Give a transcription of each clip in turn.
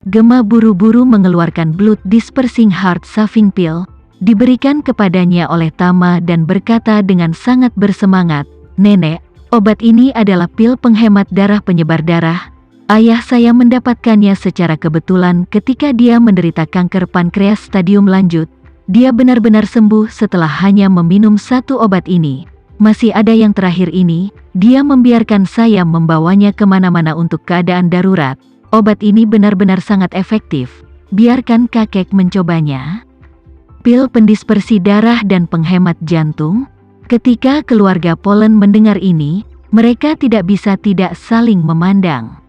Gemma buru-buru mengeluarkan blood dispersing heart saving pill, diberikan kepadanya oleh Tama dan berkata dengan sangat bersemangat, "Nenek, obat ini adalah pil penghemat darah penyebar darah. Ayah saya mendapatkannya secara kebetulan ketika dia menderita kanker pankreas stadium lanjut. Dia benar-benar sembuh setelah hanya meminum satu obat ini. Masih ada yang terakhir ini, dia membiarkan saya membawanya kemana-mana untuk keadaan darurat. Obat ini benar-benar sangat efektif. Biarkan kakek mencobanya." Pil pendispersi darah dan penghemat jantung. Ketika keluarga Polen mendengar ini, mereka tidak bisa tidak saling memandang.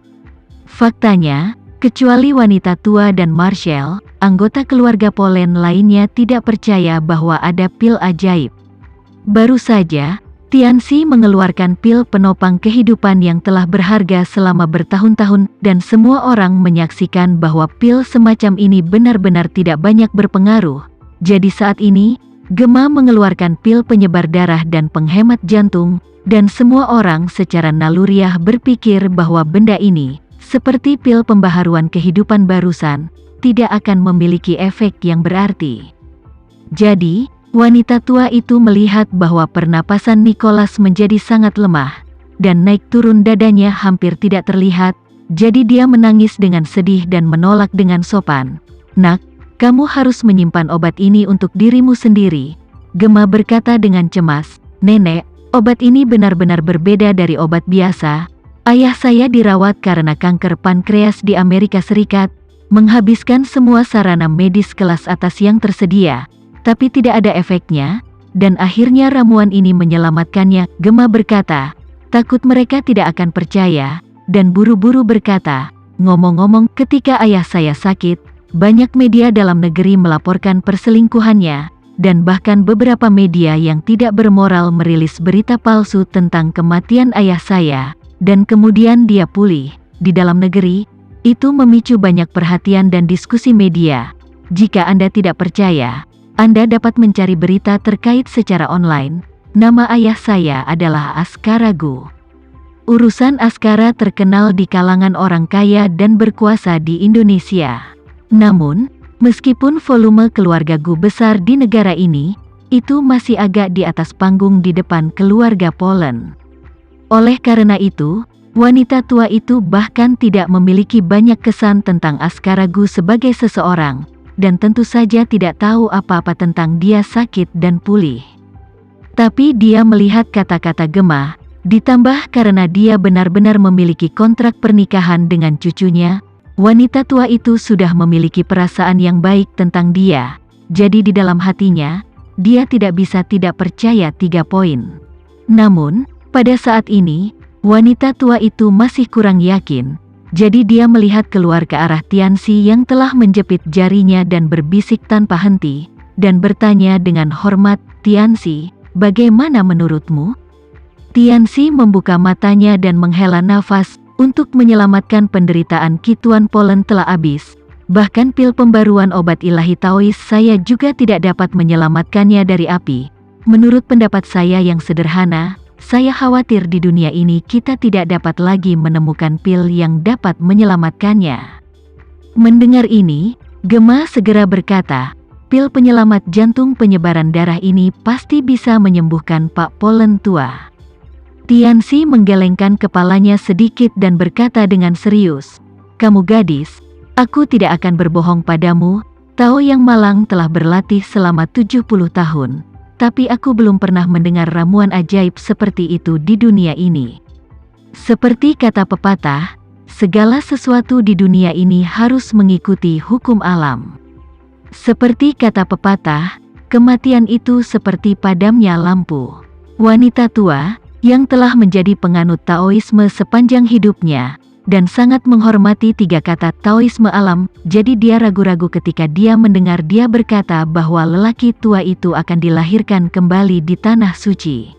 Faktanya, kecuali wanita tua dan Marshall, anggota keluarga Polen lainnya tidak percaya bahwa ada pil ajaib. Baru saja, Tianxi mengeluarkan pil penopang kehidupan yang telah berharga selama bertahun-tahun dan semua orang menyaksikan bahwa pil semacam ini benar-benar tidak banyak berpengaruh. Jadi saat ini, Gemma mengeluarkan pil penyebar darah dan penghemat jantung, dan semua orang secara naluriah berpikir bahwa benda ini, seperti pil pembaharuan kehidupan barusan, tidak akan memiliki efek yang berarti. Jadi, wanita tua itu melihat bahwa pernapasan Nicholas menjadi sangat lemah, dan naik turun dadanya hampir tidak terlihat, jadi dia menangis dengan sedih dan menolak dengan sopan. "Nak, kamu harus menyimpan obat ini untuk dirimu sendiri," Gemma berkata dengan cemas. "Nenek, obat ini benar-benar berbeda dari obat biasa. Ayah saya dirawat karena kanker pankreas di Amerika Serikat, menghabiskan semua sarana medis kelas atas yang tersedia, tapi tidak ada efeknya, dan akhirnya ramuan ini menyelamatkannya." Gemma berkata, takut mereka tidak akan percaya, dan buru-buru berkata, "Ngomong-ngomong, ketika ayah saya sakit, banyak media dalam negeri melaporkan perselingkuhannya, dan bahkan beberapa media yang tidak bermoral merilis berita palsu tentang kematian ayah saya, dan kemudian dia pulih." Di dalam negeri, itu memicu banyak perhatian dan diskusi media. Jika Anda tidak percaya, Anda dapat mencari berita terkait secara online. Nama ayah saya adalah Askara Gu. Urusan Askara terkenal di kalangan orang kaya dan berkuasa di Indonesia. Namun, meskipun volume keluarga Gu besar di negara ini, itu masih agak di atas panggung di depan keluarga Polen. Oleh karena itu, wanita tua itu bahkan tidak memiliki banyak kesan tentang Askara Gu sebagai seseorang, dan tentu saja tidak tahu apa-apa tentang dia sakit dan pulih. Tapi dia melihat kata-kata Gemma, ditambah karena dia benar-benar memiliki kontrak pernikahan dengan cucunya, wanita tua itu sudah memiliki perasaan yang baik tentang dia. Jadi di dalam hatinya, dia tidak bisa tidak percaya 3 poin. Namun, pada saat ini, wanita tua itu masih kurang yakin. Jadi dia melihat keluar ke arah Tianxi yang telah menjepit jarinya dan berbisik tanpa henti, dan bertanya dengan hormat, "Tianxi, bagaimana menurutmu?" Tianxi membuka matanya dan menghela nafas. Untuk menyelamatkan penderitaan Kituan Polen telah habis. Bahkan pil pembaruan obat ilahi Taois saya juga tidak dapat menyelamatkannya dari api. Menurut pendapat saya yang sederhana, saya khawatir di dunia ini kita tidak dapat lagi menemukan pil yang dapat menyelamatkannya. Mendengar ini, Gemma segera berkata, "Pil penyelamat jantung penyebaran darah ini pasti bisa menyembuhkan Pak Polen tua." Tianxi menggelengkan kepalanya sedikit dan berkata dengan serius, "Kamu gadis, aku tidak akan berbohong padamu. Tao Yang Malang telah berlatih selama 70 tahun. Tapi aku belum pernah mendengar ramuan ajaib seperti itu di dunia ini. Seperti kata pepatah, segala sesuatu di dunia ini harus mengikuti hukum alam. Seperti kata pepatah, kematian itu seperti padamnya lampu." Wanita tua, yang telah menjadi penganut Taoisme sepanjang hidupnya, dan sangat menghormati 3 kata Taoisme alam, jadi dia ragu-ragu ketika dia mendengar dia berkata bahwa lelaki tua itu akan dilahirkan kembali di tanah suci.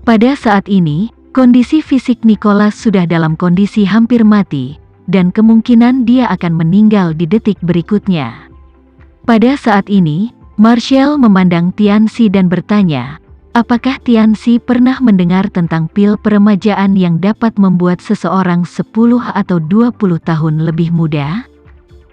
Pada saat ini, kondisi fisik Nicholas sudah dalam kondisi hampir mati, dan kemungkinan dia akan meninggal di detik berikutnya. Pada saat ini, Marshall memandang Tianxi dan bertanya, "Apakah Tianxi pernah mendengar tentang pil peremajaan yang dapat membuat seseorang 10 atau 20 tahun lebih muda?"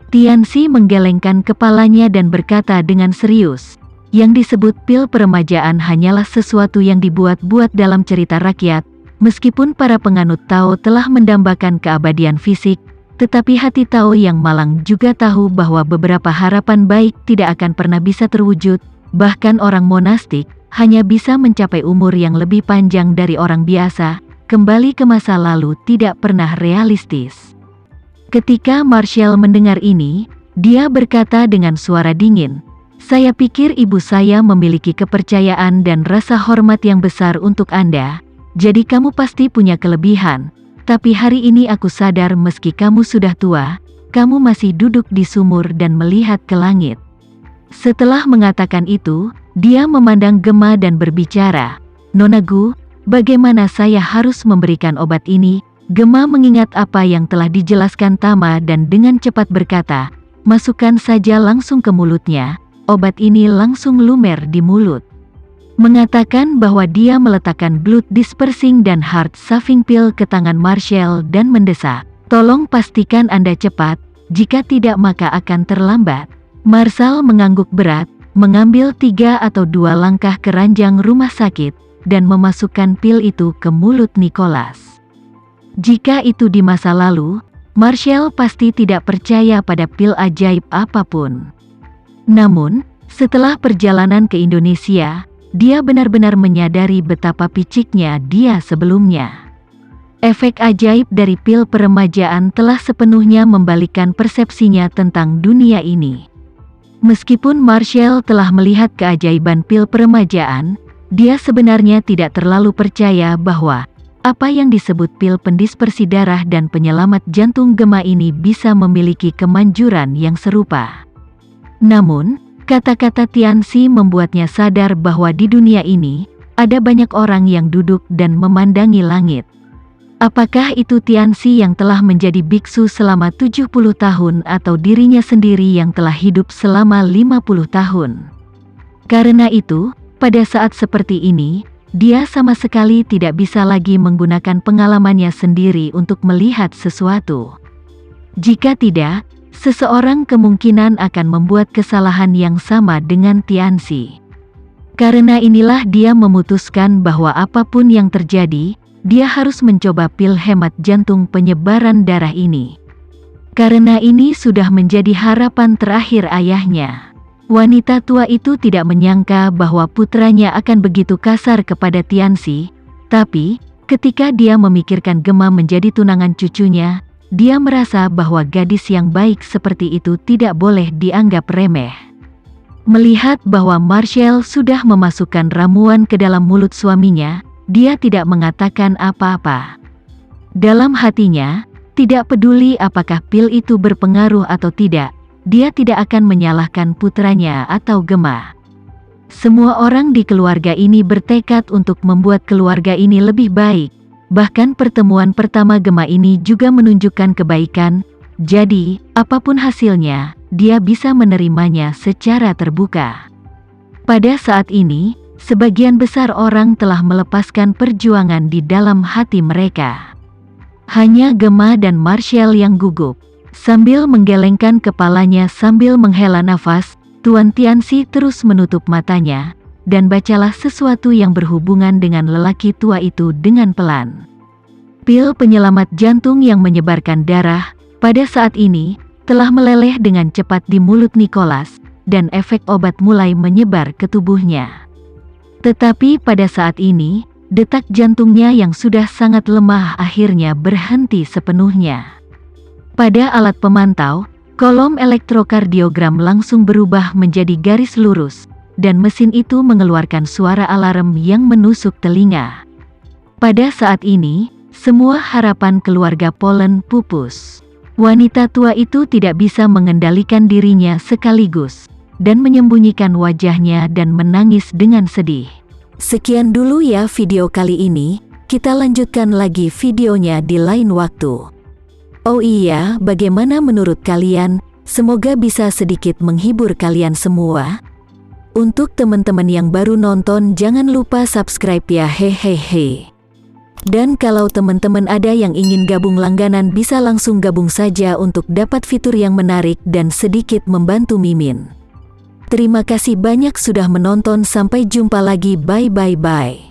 Tianxi menggelengkan kepalanya dan berkata dengan serius, "Yang disebut pil peremajaan hanyalah sesuatu yang dibuat-buat dalam cerita rakyat. Meskipun para penganut Tao telah mendambakan keabadian fisik, tetapi hati Tao yang malang juga tahu bahwa beberapa harapan baik tidak akan pernah bisa terwujud. Bahkan orang monastik hanya bisa mencapai umur yang lebih panjang dari orang biasa. Kembali ke masa lalu tidak pernah realistis." Ketika Marshall mendengar ini, dia berkata dengan suara dingin, "Saya pikir ibu saya memiliki kepercayaan dan rasa hormat yang besar untuk Anda, jadi kamu pasti punya kelebihan. Tapi hari ini aku sadar meski kamu sudah tua, kamu masih duduk di sumur dan melihat ke langit." Setelah mengatakan itu, dia memandang Gemma dan berbicara, "Nona Gu, bagaimana saya harus memberikan obat ini?" Gemma mengingat apa yang telah dijelaskan Tama dan dengan cepat berkata, "Masukkan saja langsung ke mulutnya." Obat ini langsung lumer di mulut. Mengatakan bahwa dia meletakkan blood dispersing dan heart saving pill ke tangan Marshall dan mendesak, "Tolong pastikan Anda cepat, jika tidak maka akan terlambat." Marshall mengangguk berat, mengambil 3 atau 2 langkah ke ranjang rumah sakit, dan memasukkan pil itu ke mulut Nicholas. Jika itu di masa lalu, Marshall pasti tidak percaya pada pil ajaib apapun. Namun, setelah perjalanan ke Indonesia, dia benar-benar menyadari betapa piciknya dia sebelumnya. Efek ajaib dari pil peremajaan telah sepenuhnya membalikkan persepsinya tentang dunia ini. Meskipun Marshall telah melihat keajaiban pil peremajaan, dia sebenarnya tidak terlalu percaya bahwa apa yang disebut pil pendispersi darah dan penyelamat jantung Gemma ini bisa memiliki kemanjuran yang serupa. Namun, kata-kata Tianxi membuatnya sadar bahwa di dunia ini, ada banyak orang yang duduk dan memandangi langit. Apakah itu Tianxi yang telah menjadi biksu selama 70 tahun atau dirinya sendiri yang telah hidup selama 50 tahun? Karena itu, pada saat seperti ini, dia sama sekali tidak bisa lagi menggunakan pengalamannya sendiri untuk melihat sesuatu. Jika tidak, seseorang kemungkinan akan membuat kesalahan yang sama dengan Tianxi. Karena inilah dia memutuskan bahwa apapun yang terjadi, dia harus mencoba pil hemat jantung penyebaran darah ini. Karena ini sudah menjadi harapan terakhir ayahnya. Wanita tua itu tidak menyangka bahwa putranya akan begitu kasar kepada Tianxi, tapi ketika dia memikirkan Gemma menjadi tunangan cucunya, dia merasa bahwa gadis yang baik seperti itu tidak boleh dianggap remeh. Melihat bahwa Marshall sudah memasukkan ramuan ke dalam mulut suaminya, dia tidak mengatakan apa-apa. Dalam hatinya, tidak peduli apakah pil itu berpengaruh atau tidak, dia tidak akan menyalahkan putranya atau Gemma. Semua orang di keluarga ini bertekad untuk membuat keluarga ini lebih baik. Bahkan pertemuan pertama Gemma ini juga menunjukkan kebaikan, jadi apapun hasilnya, dia bisa menerimanya secara terbuka. Pada saat ini, sebagian besar orang telah melepaskan perjuangan di dalam hati mereka. Hanya Gemma dan Marshall yang gugup. Sambil menggelengkan kepalanya sambil menghela nafas, Tuan Tianxi terus menutup matanya, dan bacalah sesuatu yang berhubungan dengan lelaki tua itu dengan pelan. Pil penyelamat jantung yang menyebarkan darah, pada saat ini, telah meleleh dengan cepat di mulut Nicholas, dan efek obat mulai menyebar ke tubuhnya. Tetapi pada saat ini, detak jantungnya yang sudah sangat lemah akhirnya berhenti sepenuhnya. Pada alat pemantau, kolom elektrokardiogram langsung berubah menjadi garis lurus, dan mesin itu mengeluarkan suara alarm yang menusuk telinga. Pada saat ini, semua harapan keluarga Polen pupus. Wanita tua itu tidak bisa mengendalikan dirinya sekaligus, dan menyembunyikan wajahnya dan menangis dengan sedih. Sekian dulu ya video kali ini, kita lanjutkan lagi videonya di lain waktu. Oh iya, bagaimana menurut kalian? Semoga bisa sedikit menghibur kalian semua. Untuk teman-teman yang baru nonton, jangan lupa subscribe ya, hehehe. Dan kalau teman-teman ada yang ingin gabung langganan bisa langsung gabung saja untuk dapat fitur yang menarik dan sedikit membantu Mimin. Terima kasih banyak sudah menonton, sampai jumpa lagi, bye.